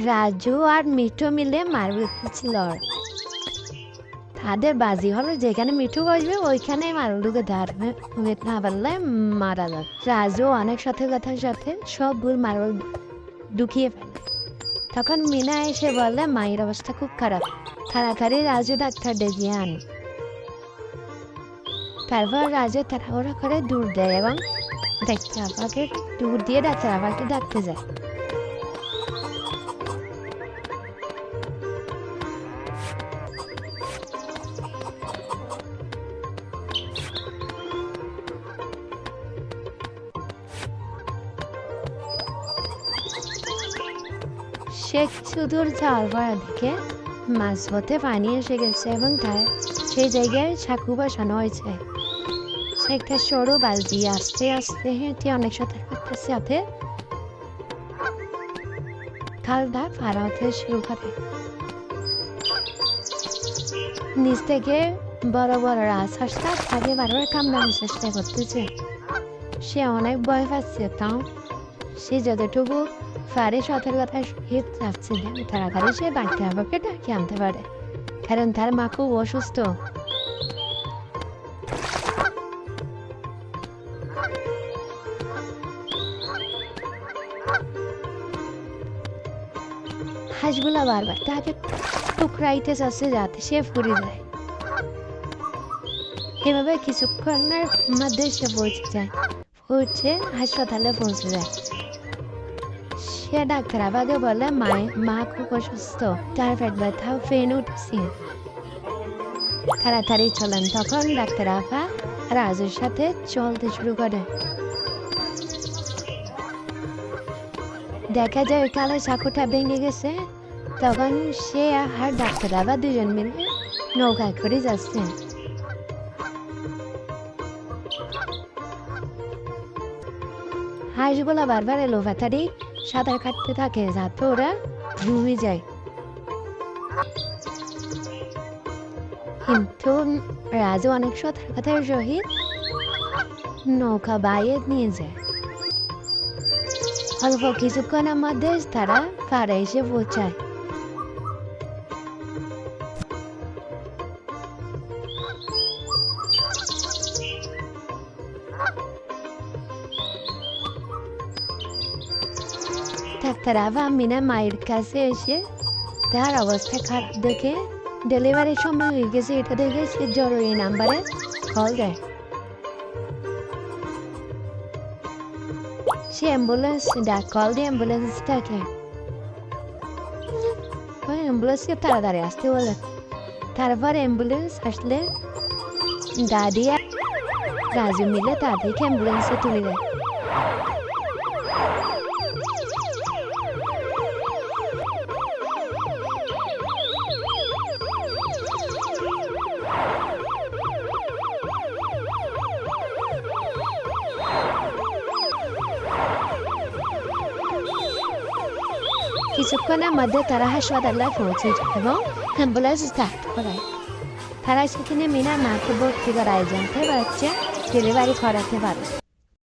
রাজু আর মিঠু মিলে মার্বেল খেলছিল। তাদের বাজি হলো যেখানে মিঠু বসবে ওইখানে মার্বেলকে ধরবে, না পারলে মারা যাবে। রাজু অনেক সতর্কতার সাথে সব ভুল মার্বেল ঢুকিয়ে ফেলে। তখন মিনা এসে বলে মায়ের অবস্থা খুব খারাপ, তাড়াতাড়ি রাজু ডাক্তার ডেকে আনে। তারপর রাজু তাড়াহুড়ো করে দূর দেয় এবং ডাক্তার আপাকে দূর দিয়ে ডাক্তার আপাকে ডাকতে যায়। শেখ সুদূর যাওয়ার পর দেখে মাঝপথে পানি এসে গেছে এবং তার সেই জায়গায় চাকু বসানো হয়েছে। সে একটা সরু বালতি আস্তে আস্তে হেঁটে অনেক সতর্কতার সাথে খালটা পার হতে শুরু করে। নিচ থেকে বড় বড় রাজহাঁসটা তাকে বারবার কামড়ানোর চেষ্টা করতেছে। সে অনেক ভয় পাচ্ছে, তাও সে যতটুকু পারে সতর্কতার সহিত যাচ্ছে তাড়াতাড়ি সে বাড়িতে আবাকে ডাকে আনতে পারে, কারণ তার মা খুব অসুস্থ। হাঁসগুলা বারবার তাকে টুকরাইতে চাচ্ছে যাতে সে ফুরে যায়। এভাবে কিছুক্ষণের মধ্যে সে পৌঁছে হাসপাতালে পৌঁছে যায়। সে ডাক্তার আবাকে বলে মা খুব অসুস্থ, তার পেট ব্যথা ফেন উঠছে, তাড়াতাড়ি চলেন। তখন ডাক্তার আবা রাজুর সাথে চলতে শুরু করে। দেখা যায় ওই কালো চাকুটা ভেঙে গেছে। তখন সে আর ডাক্তার আবা দুজন মিলে নৌকায় করে যাচ্ছে। হাঁসগুলা বারবার এলো পাতারি সাঁতার কাটতে থাকে যাতে ওরা ডুবে যায়, কিন্তু রাজু অনেক সতর্কতার সহিত নৌকা বাইরে নিয়ে যায়। অল্প কিছুক্ষণের মধ্যে তারা পাড়ে এসে পৌঁছায়। ডাক্তার আবা মিনা মায়ের কাছে এসে তার অবস্থা খারাপ দেখে ডেলিভারির সময় হয়ে গেছে এটা দেখে সে জরুরি নাম্বারে কল দেয়। সে অ্যাম্বুলেন্স কল দিয়ে অ্যাম্বুলেন্স ডাকে। ওই অ্যাম্বুলেন্সকে তাড়াতাড়ি আসতে বলে। তারপর অ্যাম্বুলেন্স আসলে দাদি আর রাজু মিলে তাদেরকে অ্যাম্বুলেন্সে তুলে দেয়। কিছুক্ষণের মধ্যে তারা হাসপাতালে পৌঁছে যায় এবং অ্যাম্বুলেন্স স্টার্ট করায়। তারা সেখানে মিনা মাকে ভর্তি করায় যাতে বাচ্চা ডেলিভারি করাতে পারে।